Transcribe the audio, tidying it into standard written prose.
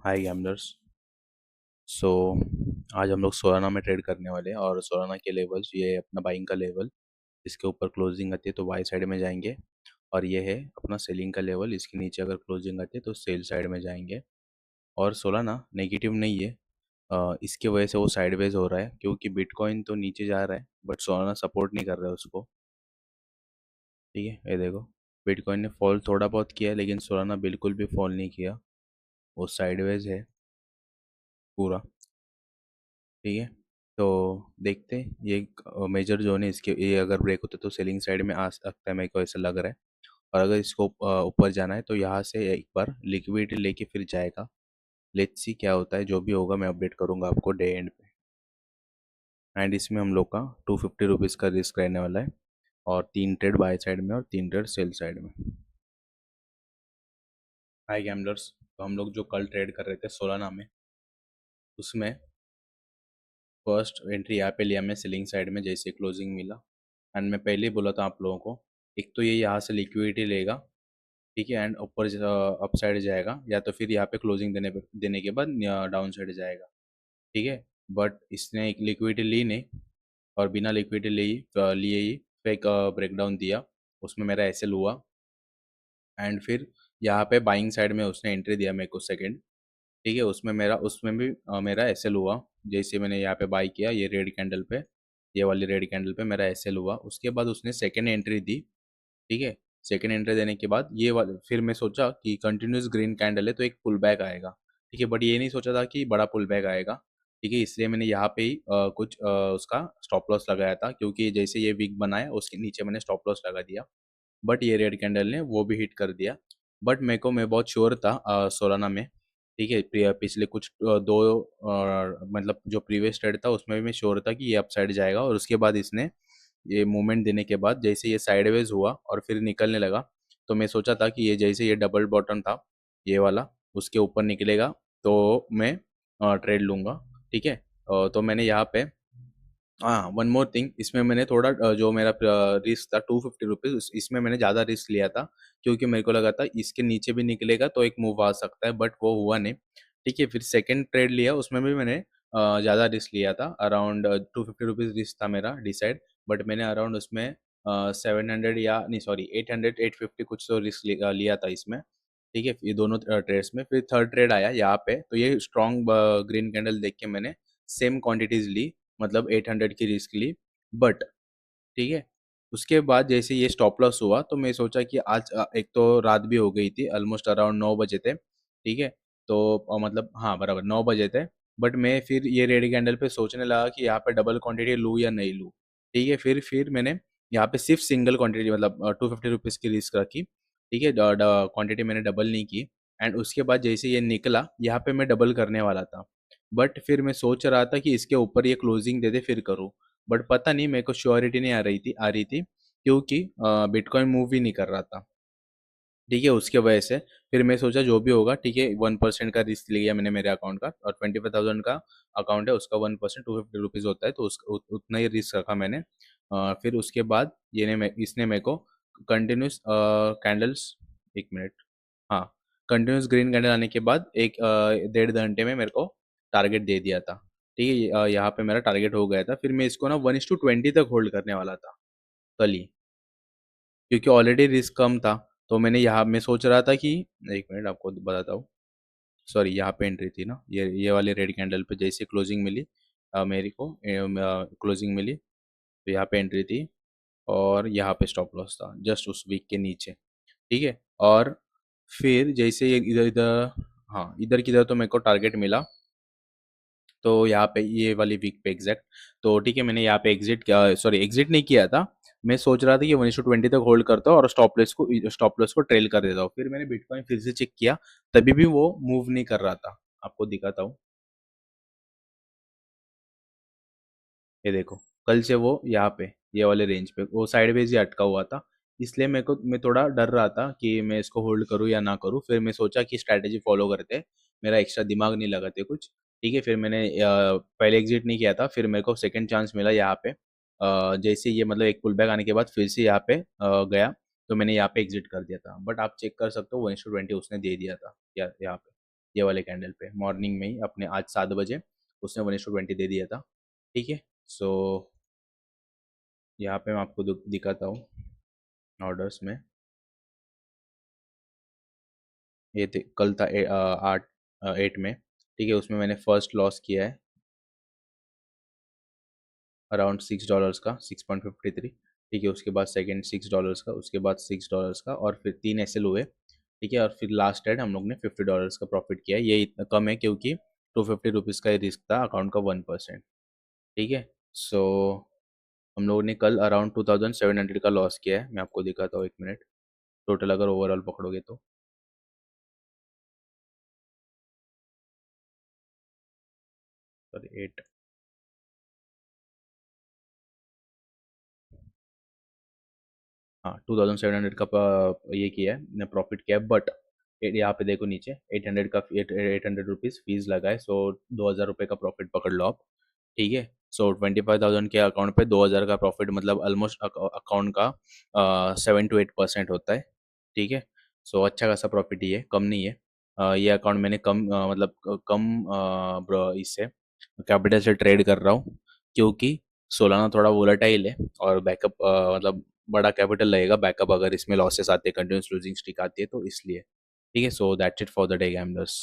हाय गैमलर्स। सो आज हम लोग सोलाना में ट्रेड करने वाले हैं और सोलाना के लेवल्स ये है अपना बाइंग का लेवल। इसके ऊपर क्लोजिंग आती है तो बाई साइड में जाएंगे। और ये है अपना सेलिंग का लेवल, इसके नीचे अगर क्लोजिंग आती है तो सेल साइड में जाएंगे। और सोलाना नेगेटिव नहीं है। इसकी वजह से वो साइडवेज हो रहा है क्योंकि बिटकॉइन तो नीचे जा रहा है बट सोलाना सपोर्ट नहीं कर रहा है उसको। ठीक है, ये देखो, बिटकॉइन ने फॉल थोड़ा बहुत किया है लेकिन सोलाना बिल्कुल भी फॉल नहीं किया। वो साइडवेज है पूरा। ठीक है, तो देखते हैं ये मेजर जोन है इसके, ये अगर ब्रेक होता है तो सेलिंग साइड में आ सकता है, मेरे को ऐसा लग रहा है। और अगर इसको ऊपर जाना है तो यहाँ से एक बार लिक्विडिटी लेके फिर जाएगा। लेट्स सी क्या होता है, जो भी होगा मैं अपडेट करूंगा आपको डे एंड पे। एंड इसमें हम लोग का 250 रुपीज़ का रिस्क रहने वाला है और 3 ट्रेड बाय साइड में और 3 ट्रेड सेल साइड में। हाय गैमलर्स, तो हम लोग जो कल ट्रेड कर रहे थे सोलाना में, उसमें फर्स्ट एंट्री यहाँ पे लिया मैं सेलिंग साइड में जैसे क्लोजिंग मिला। एंड मैं पहले ही बोला था आप लोगों को, एक तो ये यहाँ से लिक्विडिटी लेगा, ठीक है, एंड ऊपर अप साइड जाएगा या तो फिर यहाँ पे क्लोजिंग देने के बाद डाउन साइड जाएगा। ठीक है, बट इसने एक लिक्विडिटी ली नहीं और बिना लिक्विडिटी लिए ही फेक ब्रेकडाउन दिया। उसमें मेरा एसएल हुआ एंड फिर यहाँ पे बाइंग साइड में उसने एंट्री दिया मेरे को सेकंड। ठीक है, उसमें भी मेरा एसएल हुआ। जैसे मैंने यहाँ पे बाई किया ये रेड कैंडल पे, ये वाली रेड कैंडल पे मेरा एसएल हुआ। उसके बाद उसने सेकंड एंट्री दी। ठीक है, सेकंड एंट्री देने के बाद ये वाला फिर मैं सोचा कि कंटिन्यूस ग्रीन कैंडल है तो एक पुल बैक आएगा। ठीक है, बट ये नहीं सोचा था कि बड़ा पुल बैक आएगा। ठीक है, इसलिए मैंने यहाँ पे ही कुछ उसका स्टॉप लॉस लगाया था क्योंकि जैसे ये वीक बनाया उसके नीचे मैंने स्टॉप लॉस लगा दिया। बट ये रेड कैंडल ने वो भी हिट कर दिया। बट मैं बहुत श्योर था सोलाना में। ठीक है, पिछले कुछ दो मतलब जो प्रीवियस ट्रेड था उसमें भी मैं श्योर था कि ये अपसाइड जाएगा। और उसके बाद इसने ये मूवमेंट देने के बाद जैसे ये साइडवेज हुआ और फिर निकलने लगा, तो मैं सोचा था कि ये जैसे ये डबल बॉटम था ये वाला, उसके ऊपर निकलेगा तो मैं ट्रेड लूँगा। ठीक है, तो मैंने यहाँ पे, हाँ, वन मोर थिंग, इसमें मैंने थोड़ा जो मेरा रिस्क था 250 रुपीज़, इसमें मैंने ज़्यादा रिस्क लिया था क्योंकि मेरे को लगा था इसके नीचे भी निकलेगा तो एक मूव आ सकता है, बट वो हुआ नहीं। ठीक है, फिर सेकंड ट्रेड लिया, उसमें भी मैंने ज़्यादा रिस्क लिया था, अराउंड 250 रुपीज़ रिस्क था मेरा डिसाइड। बट मैंने अराउंड उसमें 700 या नहीं सॉरी 800 850 कुछ तो रिस्क लिया था इसमें। ठीक है, ये दोनों ट्रेड्स में फिर थर्ड ट्रेड आया यहाँ पे तो ये स्ट्रॉन्ग ग्रीन कैंडल देख के मैंने सेम क्वांटिटीज ली, मतलब 800 की रिस्क ली। बट ठीक है, उसके बाद जैसे ये स्टॉप लॉस हुआ तो मैं सोचा कि आज एक तो रात भी हो गई थी, ऑलमोस्ट अराउंड 9 बजे थे। ठीक है, तो मतलब हाँ बराबर 9 बजे थे। बट मैं फिर ये रेड कैंडल पे सोचने लगा कि यहाँ पे डबल क्वांटिटी लूँ या नहीं लूँ। ठीक है, फिर मैंने यहाँ पे सिर्फ सिंगल क्वांटिटी मतलब 250 रुपीज़ की रिस्क रखी। ठीक है, क्वांटिटी मैंने डबल नहीं की। एंड उसके बाद जैसे ये निकला यहाँ पे मैं डबल करने वाला था। बट फिर मैं सोच रहा था कि इसके ऊपर ये क्लोजिंग दे दे फिर करूँ। बट पता नहीं मेरे को श्योरिटी नहीं आ रही थी क्योंकि बिटकॉइन मूव ही नहीं कर रहा था। ठीक है, उसके वजह से फिर मैं सोचा जो भी होगा ठीक है, 1% का रिस्क लिया मैंने मेरे अकाउंट का, और 25,000 का अकाउंट है उसका 1% 250 रुपीज़ होता है तो उतना ही रिस्क रखा मैंने। फिर उसके बाद इसने मेरे को कंटिन्यूस कैंडल्स, 1 मिनट, हाँ, कंटिन्यूस ग्रीन कैंडल आने के बाद एक 1.5 घंटे में मेरे को टारगेट दे दिया था। ठीक है, यहाँ पे मेरा टारगेट हो गया था। फिर मैं इसको ना 1:20 तक होल्ड करने वाला था कल ही, क्योंकि ऑलरेडी रिस्क कम था। तो मैं सोच रहा था कि, 1 मिनट आपको बताता हूँ, सॉरी, यहाँ पे एंट्री थी ना, ये वाले रेड कैंडल पे जैसे क्लोजिंग मिली मेरे को क्लोजिंग मिली तो यहाँ पे एंट्री थी और यहाँ पे स्टॉप लॉस था जस्ट उस वीक के नीचे। ठीक है, और फिर जैसे ये इधर इधर, हाँ इधर किधर तो मेरे को टारगेट मिला, तो यहाँ पे ये वाली वीक पे एग्जैक्ट। तो ठीक है, मैंने यहाँ पे एग्जिट किया, सॉरी एग्जिट नहीं किया था। मैं सोच रहा था कि 1:20 तक होल्ड करता हूँ और स्टॉप लॉस को ट्रेल कर देता हूँ। फिर मैंने बिटकॉइन फिर से चेक किया, तभी भी वो मूव नहीं कर रहा था। आपको दिखाता हूँ, ये देखो, कल से वो यहाँ पे ये वाले रेंज पे वो साइडवेज ही अटका हुआ था। इसलिए मैं थोड़ा डर रहा था कि मैं इसको होल्ड करूँ या ना करूँ। फिर मैं सोचा कि स्ट्रैटेजी फॉलो करते, मेरा एक्स्ट्रा दिमाग नहीं लगाते कुछ। ठीक है, फिर मैंने पहले एग्जिट नहीं किया था, फिर मेरे को सेकंड चांस मिला यहाँ पे। जैसे ये मतलब एक पुल बैक आने के बाद फिर से यहाँ पे गया, तो मैंने यहाँ पे एग्जिट कर दिया था। बट आप चेक कर सकते हो 1:20 उसने दे दिया था यहाँ पे, ये वाले कैंडल पे मॉर्निंग में ही अपने आज 7 बजे उसने 1:20 दे दिया था। ठीक है, सो यहाँ पे मैं आपको दिखाता हूँ ऑर्डर्स में। ये कल था 8 में। ठीक है, उसमें मैंने फर्स्ट लॉस किया है अराउंड $6 का, 6.53। ठीक है, उसके बाद सेकंड $6 का, उसके बाद $6 का, और फिर 3 एसएल हुए। ठीक है, और फिर लास्ट एड हम लोग ने $50 का प्रॉफिट किया है। ये इतना कम है क्योंकि ₹250 का ही रिस्क था, अकाउंट का 1%। ठीक है, सो हम लोगों ने कल अराउंड 2700 का लॉस किया है। मैं आपको दिखाता हूँ, 1 मिनट। टोटल अगर ओवरऑल पकड़ोगे तो सॉरी 8, हाँ 2700 का ये किया है प्रॉफिट किया है, बट यहाँ पे देखो नीचे 800 का 800 रुपीज़ फीस लगा है, सो 2000 रुपये का प्रॉफिट पकड़ लो आप। ठीक है, सो 25,000 के अकाउंट पे 2000 का प्रॉफिट मतलब ऑलमोस्ट अकाउंट का 7 to 8% होता है। ठीक है, सो अच्छा खासा प्रॉफिट ही है, कम नहीं है। ये अकाउंट मैंने कम मतलब कम इससे कैपिटल से ट्रेड कर रहा हूँ क्योंकि सोलाना थोड़ा वोलेटाइल है और बैकअप मतलब बड़ा कैपिटल लगेगा बैकअप अगर इसमें लॉसेस आते हैं, कंटिन्यूस लूजिंग स्ट्रीक आती है, तो इसलिए। ठीक है, so that's it for the day गैमलर्स।